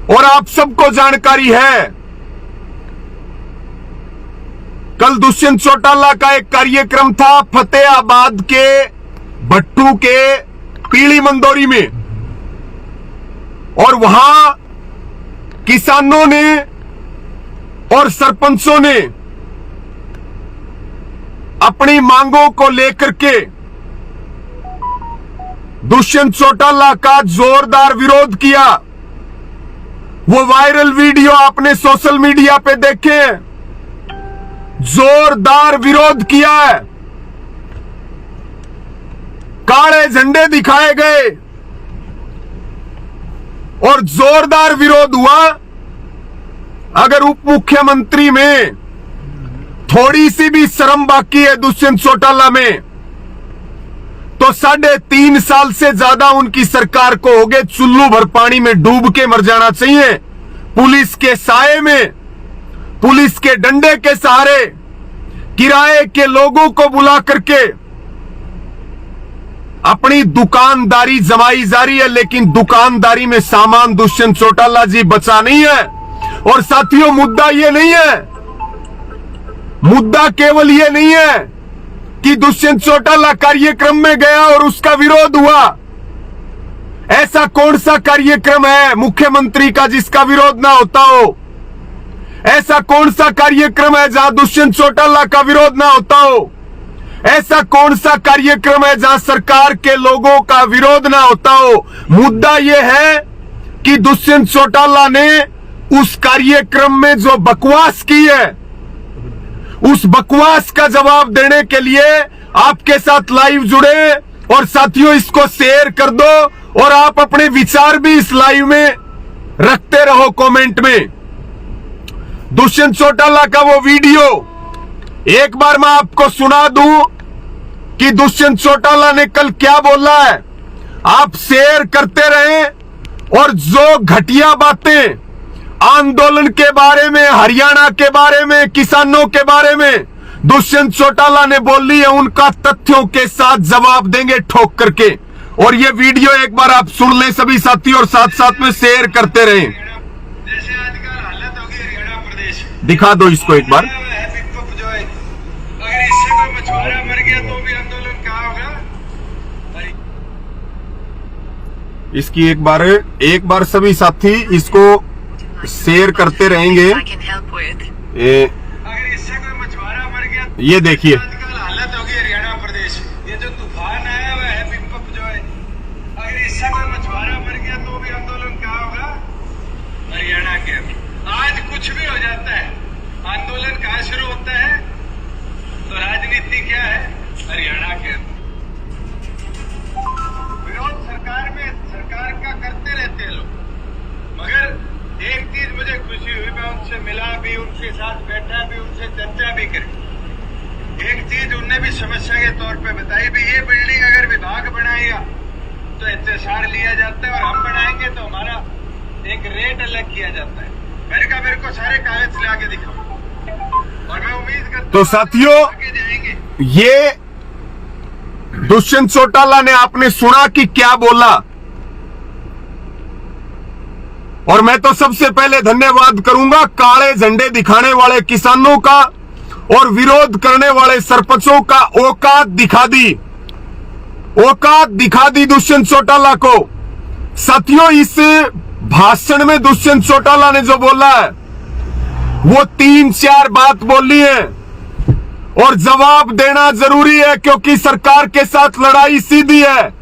और आप सबको जानकारी है, कल दुष्यंत चौटाला का एक कार्यक्रम था फतेहाबाद के भट्टू के पीली मंदोरी में, और वहां किसानों ने और सरपंचों ने अपनी मांगों को लेकर के दुष्यंत चौटाला का जोरदार विरोध किया। वो वायरल वीडियो आपने सोशल मीडिया पे देखे, जोरदार विरोध किया है, काले झंडे दिखाए गए और जोरदार विरोध हुआ। अगर उप मुख्यमंत्री में थोड़ी सी भी शर्म बाकी है दुष्यंत चौटाला में, तो 3.5 साल से ज्यादा उनकी सरकार को हो गए चुल्लू भर पानी में डूब के मर जाना चाहिए। पुलिस के साए में, पुलिस के डंडे के सहारे, किराए के लोगों को बुला करके अपनी दुकानदारी जमाई जा रही है, लेकिन दुकानदारी में सामान दुष्यंत चौटाला जी बचा नहीं है। और साथियों, मुद्दा ये नहीं है, मुद्दा केवल ये नहीं है कि दुष्यंत चौटाला कार्यक्रम में गया और उसका विरोध हुआ। ऐसा कौन सा कार्यक्रम है मुख्यमंत्री का जिसका विरोध ना होता हो? ऐसा कौन सा कार्यक्रम है जहां दुष्यंत चौटाला का विरोध ना होता हो? ऐसा कौन सा कार्यक्रम है जहां सरकार के लोगों का विरोध ना होता हो? मुद्दा यह है कि दुष्यंत चौटाला ने उस कार्यक्रम में जो बकवास की है, उस बकवास का जवाब देने के लिए आपके साथ लाइव जुड़े। और साथियों, इसको शेयर कर दो और आप अपने विचार भी इस लाइव में रखते रहो कमेंट में। दुष्यंत चौटाला का वो वीडियो एक बार मैं आपको सुना दूं कि दुष्यंत चौटाला ने कल क्या बोला है। आप शेयर करते रहें और जो घटिया बातें आंदोलन के बारे में, हरियाणा के बारे में, किसानों के बारे में दुष्यंत चौटाला ने बोली है, उनका तथ्यों के साथ जवाब देंगे ठोक करके। और ये वीडियो एक बार आप सुन लें सभी साथी, और साथ साथ में शेयर करते रहें। जैसे आजकल हालत होगी हरियाणा प्रदेश, दिखा दो इसको एक बार। अगर इससे कोई मछुआरा मर गया तो भी आंदोलन कहाँ होगा? इसकी एक बार सभी साथी इसको शेयर करते रहेंगे। अगर इससे कोई मछुआरा मर गया, ये देखिए, आजकल हालत होगी हरियाणा प्रदेश। ये जो तूफान आया हुआ है बिम्पप जो है, अगर इससे कोई मछुआरा मर गया तो भी आंदोलन कहाँ होगा? हरियाणा के अंदर। आज कुछ भी हो जाता है, आंदोलन कहाँ शुरू होता है? तो राजनीति क्या है? हरियाणा के अंदर। विरोध सरकार का करते रहते हैं लोग, मगर एक चीज मुझे खुशी हुई, मैं उनसे मिला भी, उनके साथ बैठा भी, उनसे चर्चा भी करी। एक चीज उनने भी समस्या के तौर पे बताई भी, ये बिल्डिंग अगर विभाग बनाएगा तो HSR लिया जाता है, और हम बनाएंगे तो हमारा एक रेट अलग किया जाता है। मैंने कहा मेरे को सारे कागज ला के दिखाओ, और मैं उम्मीद करता हूं तो साथियों, आगे जाएंगे। ये दुष्यंत चौटाला ने आपने सुना कि क्या बोला, और मैं तो सबसे पहले धन्यवाद करूंगा काले झंडे दिखाने वाले किसानों का और विरोध करने वाले सरपंचों का। औकात दिखा दी दुष्यंत चौटाला को। साथियों, इस भाषण में दुष्यंत चौटाला ने जो बोला है वो 3-4 बात बोली है, और जवाब देना जरूरी है क्योंकि सरकार के साथ लड़ाई सीधी है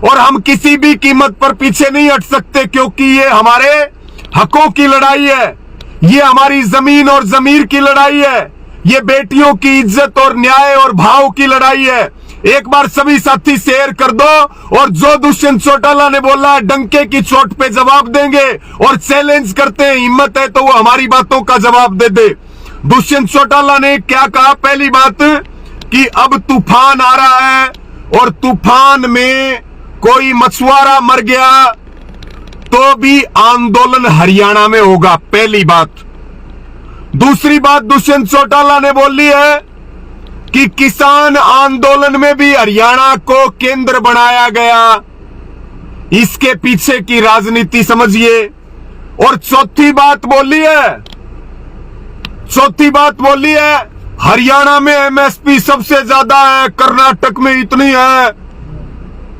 और हम किसी भी कीमत पर पीछे नहीं हट सकते, क्योंकि ये हमारे हकों की लड़ाई है, ये हमारी जमीन और जमीर की लड़ाई है, ये बेटियों की इज्जत और न्याय और भाव की लड़ाई है। एक बार सभी साथी शेयर कर दो, और जो दुष्यंत चौटाला ने बोला डंके की चोट पे जवाब देंगे, और चैलेंज करते हैं, हिम्मत है तो वो हमारी बातों का जवाब दे दे। दुष्यंत चौटाला ने क्या कहा? पहली बात कि अब तूफान आ रहा है और तूफान में कोई मछुआरा मर गया तो भी आंदोलन हरियाणा में होगा, पहली बात। दूसरी बात दुष्यंत चौटाला ने बोली है कि किसान आंदोलन में भी हरियाणा को केंद्र बनाया गया। इसके पीछे की राजनीति समझिए। और चौथी बात बोली है हरियाणा में एमएसपी सबसे ज्यादा है, कर्नाटक में इतनी है,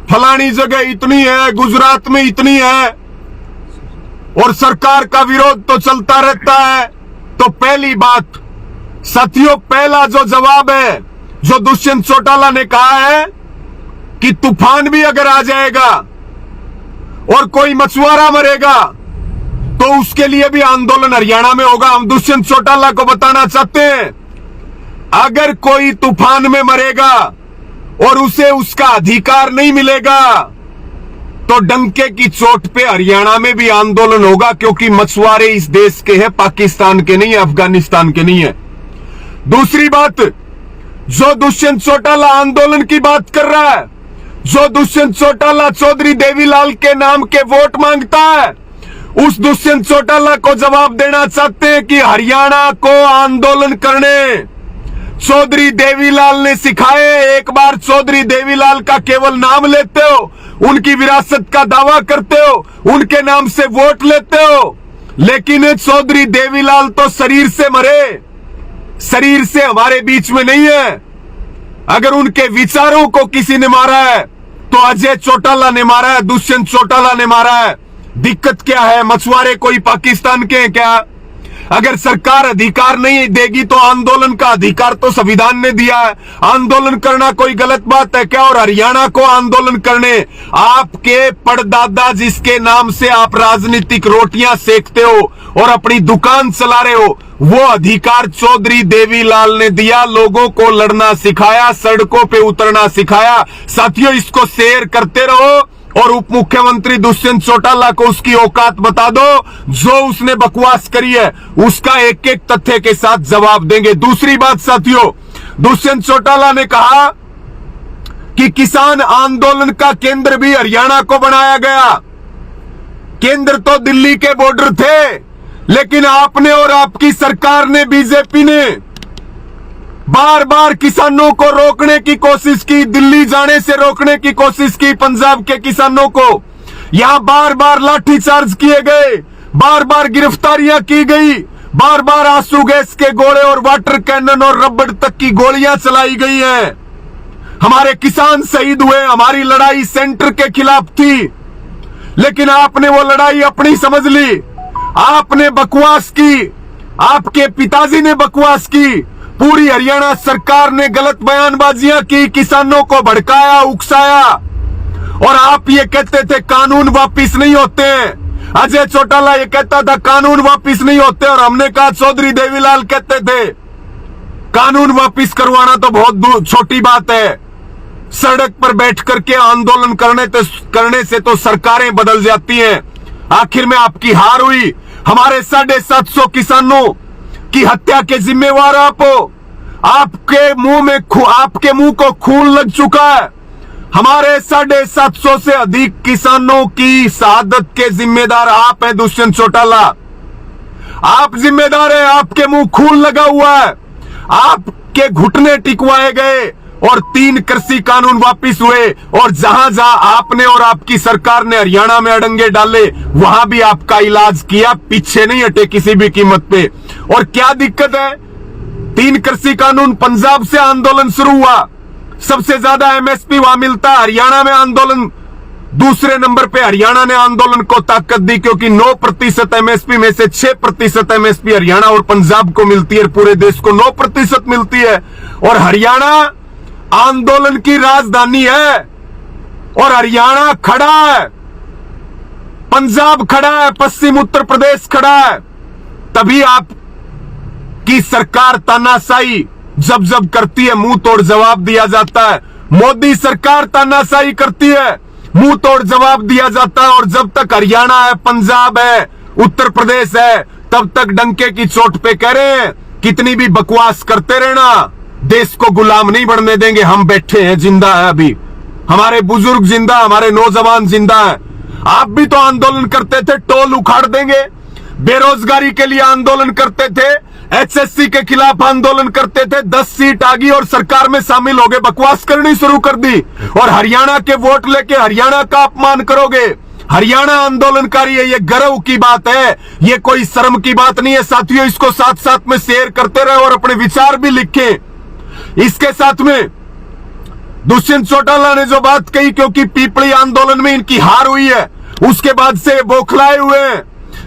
फलानी जगह इतनी है, गुजरात में इतनी है, और सरकार का विरोध तो चलता रहता है। तो पहली बात साथियों, पहला जो जवाब है जो दुष्यंत चौटाला ने कहा है कि तूफान भी अगर आ जाएगा और कोई मछुआरा मरेगा तो उसके लिए भी आंदोलन हरियाणा में होगा। हम दुष्यंत चौटाला को बताना चाहते हैं, अगर कोई तूफान में मरेगा और उसे उसका अधिकार नहीं मिलेगा तो डंके की चोट पे हरियाणा में भी आंदोलन होगा, क्योंकि मछुआरे इस देश के हैं, पाकिस्तान के नहीं है, अफगानिस्तान के नहीं है। दूसरी बात, जो दुष्यंत चौटाला आंदोलन की बात कर रहा है, जो दुष्यंत चौटाला चौधरी देवीलाल के नाम के वोट मांगता है, उस दुष्यंत चौटाला को जवाब देना चाहते हैं कि हरियाणा को आंदोलन करने चौधरी देवीलाल ने सिखाए। एक बार चौधरी देवीलाल का केवल नाम लेते हो, उनकी विरासत का दावा करते हो, उनके नाम से वोट लेते हो, लेकिन चौधरी देवीलाल तो शरीर से मरे, शरीर से हमारे बीच में नहीं है। अगर उनके विचारों को किसी ने मारा है तो अजय चौटाला ने मारा है, दुष्यंत चौटाला ने मारा है। दिक्कत क्या है? मछुआरे कोई पाकिस्तान के हैं क्या? अगर सरकार अधिकार नहीं देगी तो आंदोलन का अधिकार तो संविधान ने दिया है, आंदोलन करना कोई गलत बात है क्या? और हरियाणा को आंदोलन करने, आपके परदादा जिसके नाम से आप राजनीतिक रोटियां सेकते हो और अपनी दुकान चला रहे हो, वो अधिकार चौधरी देवीलाल ने दिया, लोगों को लड़ना सिखाया, सड़कों पे उतरना सिखाया। साथियों, इसको शेयर करते रहो और उप मुख्यमंत्री दुष्यंत चौटाला को उसकी औकात बता दो, जो उसने बकवास करी है उसका एक एक तथ्य के साथ जवाब देंगे। दूसरी बात साथियों, दुष्यंत चौटाला ने कहा कि किसान आंदोलन का केंद्र भी हरियाणा को बनाया गया। केंद्र तो दिल्ली के बॉर्डर थे, लेकिन आपने और आपकी सरकार ने, बीजेपी ने बार बार किसानों को रोकने की कोशिश की, दिल्ली जाने से रोकने की कोशिश की पंजाब के किसानों को। यहां बार बार लाठीचार्ज किए गए, बार बार गिरफ्तारियां की गई, बार बार आंसू गैस के गोले और वाटर कैनन और रबड़ तक की गोलियां चलाई गई हैं। हमारे किसान शहीद हुए। हमारी लड़ाई सेंटर के खिलाफ थी, लेकिन आपने वो लड़ाई अपनी समझ ली। आपने बकवास की, आपके पिताजी ने बकवास की, पूरी हरियाणा सरकार ने गलत बयानबाजियां की, किसानों को भड़काया, उकसाया, और आप ये कहते थे कानून वापिस नहीं होते हैं। अजय चौटाला ये कहता था कानून वापिस नहीं होते, और हमने कहा, चौधरी देवीलाल कहते थे कानून वापिस करवाना तो बहुत छोटी बात है, सड़क पर बैठ करके आंदोलन करने से तो सरकारें बदल जाती हैं। आखिर में आपकी हार हुई। हमारे 750 किसानों की हत्या के जिम्मेवार आप हो। आपके मुंह को खून लग चुका है। हमारे 750 से अधिक किसानों की शहादत के जिम्मेदार आप हैं दुष्यंत चौटाला। आप जिम्मेदार हैं, आपके मुंह खून लगा हुआ है, आपके घुटने टिकवाए गए और 3 कृषि कानून वापिस हुए, और जहां जहां आपने और आपकी सरकार ने हरियाणा में अड़ंगे डाले, वहां भी आपका इलाज किया, पीछे नहीं हटे किसी भी कीमत पे। और क्या दिक्कत है? 3 कृषि कानून, पंजाब से आंदोलन शुरू हुआ, सबसे ज्यादा एमएसपी वहां मिलता, हरियाणा में आंदोलन दूसरे नंबर पे। हरियाणा ने आंदोलन को ताकत दी, क्योंकि 9% एमएसपी में से 6% एमएसपी हरियाणा और पंजाब को मिलती है, पूरे देश को 9% मिलती है। और हरियाणा आंदोलन की राजधानी है, और हरियाणा खड़ा है, पंजाब खड़ा है, पश्चिम उत्तर प्रदेश खड़ा है। तभी आप की सरकार तानाशाही जब जब करती है, मुंह तोड़ जवाब दिया जाता है। मोदी सरकार तानाशाही करती है, मुंह तोड़ जवाब दिया जाता है। और जब तक हरियाणा है, पंजाब है, उत्तर प्रदेश है, तब तक डंके की चोट पे कह रहे हैं कितनी भी बकवास करते रहना, देश को गुलाम नहीं बनने देंगे। हम बैठे हैं, जिंदा है, अभी हमारे बुजुर्ग जिंदा, हमारे नौजवान जिंदा है। आप भी तो आंदोलन करते थे, टोल उखाड़ देंगे, बेरोजगारी के लिए आंदोलन करते थे, एचएससी के खिलाफ आंदोलन करते थे, 10 सीट आ गई और सरकार में शामिल हो गए, बकवास करनी शुरू कर दी। और हरियाणा के वोट लेके हरियाणा का अपमान करोगे, हरियाणा आंदोलनकारी है, ये गर्व की बात है, ये कोई शर्म की बात नहीं है साथियों। इसको साथ साथ में शेयर करते रहे और अपने विचार भी लिखें। इसके साथ में दुष्यंत चौटाला ने जो बात कही, क्योंकि पीपली आंदोलन में इनकी हार हुई है, उसके बाद से बौखलाए हुए हैं,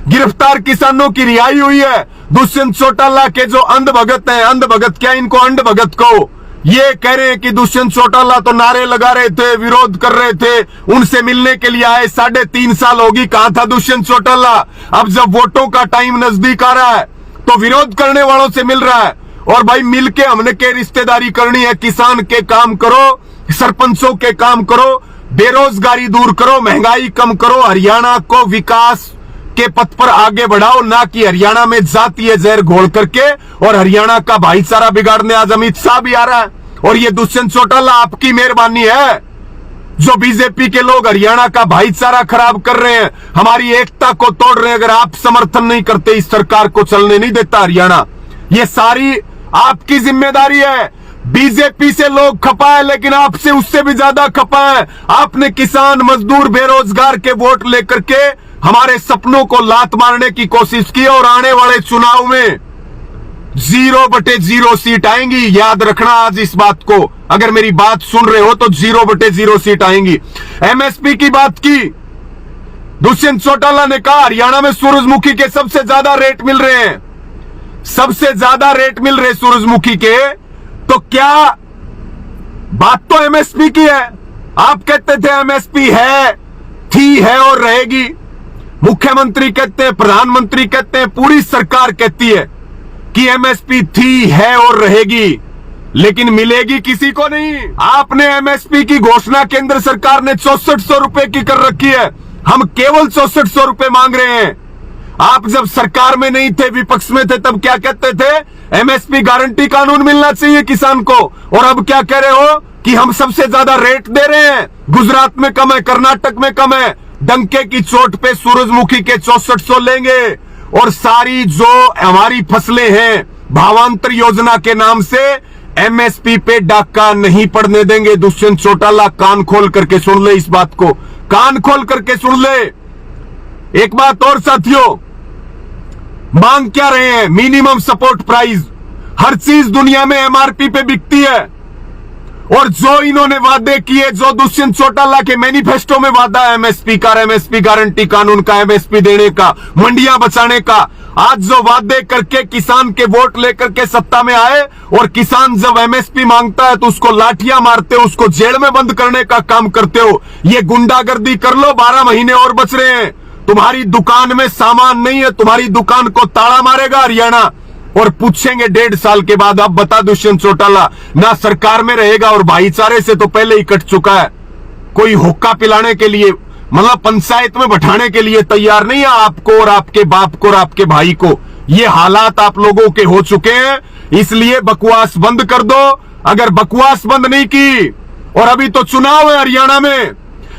गिरफ्तार किसानों की रिहाई हुई है। दुष्यंत चौटाला के जो अंध भगत हैं, अंध भगत क्या, इनको अंध भगत कहो, ये कह रहे हैं कि दुष्यंत चौटाला तो नारे लगा रहे थे, विरोध कर रहे थे, उनसे मिलने के लिए आए। 3.5 साल होगी, कहां था दुष्यंत चौटाला? अब जब वोटों का टाइम नजदीक आ रहा है तो विरोध करने वालों से मिल रहा है। और भाई मिलके हमने के रिश्तेदारी करनी है, किसान के काम करो, सरपंचों के काम करो, बेरोजगारी दूर करो, महंगाई कम करो, हरियाणा को विकास के पथ पर आगे बढ़ाओ, ना कि हरियाणा में जातीय जहर घोल करके और हरियाणा का भाईचारा बिगाड़ने। आज अमित शाह भी आ रहा है और ये दुष्यंत चौटाला आपकी मेहरबानी है जो बीजेपी के लोग हरियाणा का भाईचारा खराब कर रहे हैं, हमारी एकता को तोड़ रहे हैं। अगर आप समर्थन नहीं करते, इस सरकार को चलने नहीं देता हरियाणा। ये सारी आपकी जिम्मेदारी है। बीजेपी से लोग खपा है, लेकिन आपसे उससे भी ज्यादा खपा है। आपने किसान, मजदूर, बेरोजगार के वोट लेकर के हमारे सपनों को लात मारने की कोशिश की और आने वाले चुनाव में 0/0 सीट आएंगी। याद रखना आज इस बात को, अगर मेरी बात सुन रहे हो तो 0/0 सीट आएंगी। एमएसपी की बात की दुष्यंत चौटाला ने कहा हरियाणा में सूरजमुखी के सबसे ज्यादा रेट मिल रहे हैं, सबसे ज्यादा रेट मिल रहे सूरजमुखी के। तो क्या बात तो एमएसपी की है। आप कहते थे एमएसपी है, थी, है और रहेगी। मुख्यमंत्री कहते हैं, प्रधानमंत्री कहते हैं, पूरी सरकार कहती है कि एमएसपी थी, है और रहेगी, लेकिन मिलेगी किसी को नहीं। आपने एमएसपी की घोषणा केंद्र सरकार ने 6400 रुपए की कर रखी है, हम केवल 6400 रुपए मांग रहे हैं। आप जब सरकार में नहीं थे, विपक्ष में थे, तब क्या कहते थे? एमएसपी गारंटी कानून मिलना चाहिए किसान को। और अब क्या कह रहे हो कि हम सबसे ज्यादा रेट दे रहे हैं, गुजरात में कम है, कर्नाटक में कम है। डंके की चोट पे सूरजमुखी के 6400 लेंगे और सारी जो हमारी फसलें हैं भावांतर योजना के नाम से एमएसपी पे डाका नहीं पड़ने देंगे। दुष्यंत चौटाला कान खोल करके सुन ले, इस बात को कान खोल करके सुन ले। एक बात और साथियों, मांग क्या रहे हैं? Minimum support price. हर चीज दुनिया में एमआरपी पे बिकती है और जो इन्होंने वादे किए, जो दुष्यंत चौटाला के मैनिफेस्टो में वादा है एमएसपी का, एमएसपी गारंटी कानून का, एमएसपी देने का, मंडियां बचाने का, आज जो वादे करके किसान के वोट लेकर के सत्ता में आए और किसान जब एमएसपी मांगता है तो उसको लाठियां मारते हो, उसको जेल में बंद करने का काम करते हो। ये गुंडागर्दी कर लो, 12 महीने और बच रहे हैं। तुम्हारी दुकान में सामान नहीं है, तुम्हारी दुकान को ताला मारेगा हरियाणा और पूछेंगे 1.5 साल के बाद, अब बता दुष्यंत चौटाला ना सरकार में रहेगा और भाईचारे से तो पहले ही कट चुका है। कोई हुक्का पिलाने के लिए, मतलब पंचायत में बैठाने के लिए तैयार नहीं है आपको और आपके बाप को और आपके भाई को। ये हालात आप लोगों के हो चुके हैं, इसलिए बकवास बंद कर दो। अगर बकवास बंद नहीं की, और अभी तो चुनाव है हरियाणा में,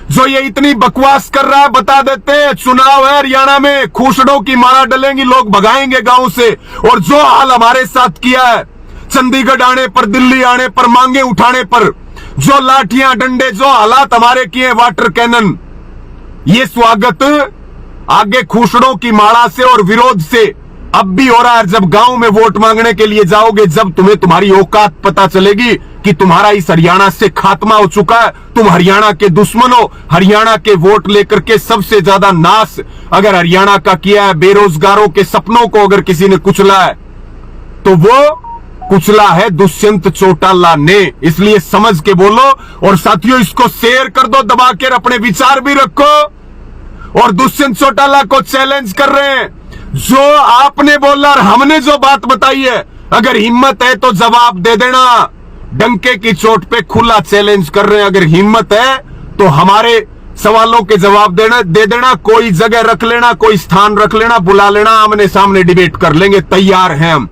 जो ये इतनी बकवास कर रहा है बता देते हैं, चुनाव है हरियाणा में, खूसड़ों की माला डलेंगी, लोग भगाएंगे गांव से। और जो हाल हमारे साथ किया है, चंडीगढ़ आने पर, दिल्ली आने पर, मांगे उठाने पर, जो लाठियां डंडे, जो हालात हमारे किए, वाटर कैनन, ये स्वागत आगे खूसड़ों की माला से और विरोध से अब भी हो रहा है। जब गांव में वोट मांगने के लिए जाओगे, जब तुम्हें तुम्हारी औकात पता चलेगी कि तुम्हारा इस हरियाणा से खात्मा हो चुका है, तुम हरियाणा के दुश्मन हो। हरियाणा के वोट लेकर के सबसे ज्यादा नाश अगर हरियाणा का किया है, बेरोजगारों के सपनों को अगर किसी ने कुचला है तो वो कुचला है दुष्यंत चौटाला ने। इसलिए समझ के बोलो। और साथियों, इसको शेयर कर दो दबा कर, अपने विचार भी रखो। और दुष्यंत चौटाला को चैलेंज कर रहे हैं, जो आपने बोला और हमने जो बात बताई है, अगर हिम्मत है तो जवाब दे देना। डंके की चोट पे खुला चैलेंज कर रहे हैं, अगर हिम्मत है तो हमारे सवालों के जवाब दे देना। कोई जगह रख लेना, कोई स्थान रख लेना, बुला लेना, आमने सामने डिबेट कर लेंगे, तैयार हैं हम।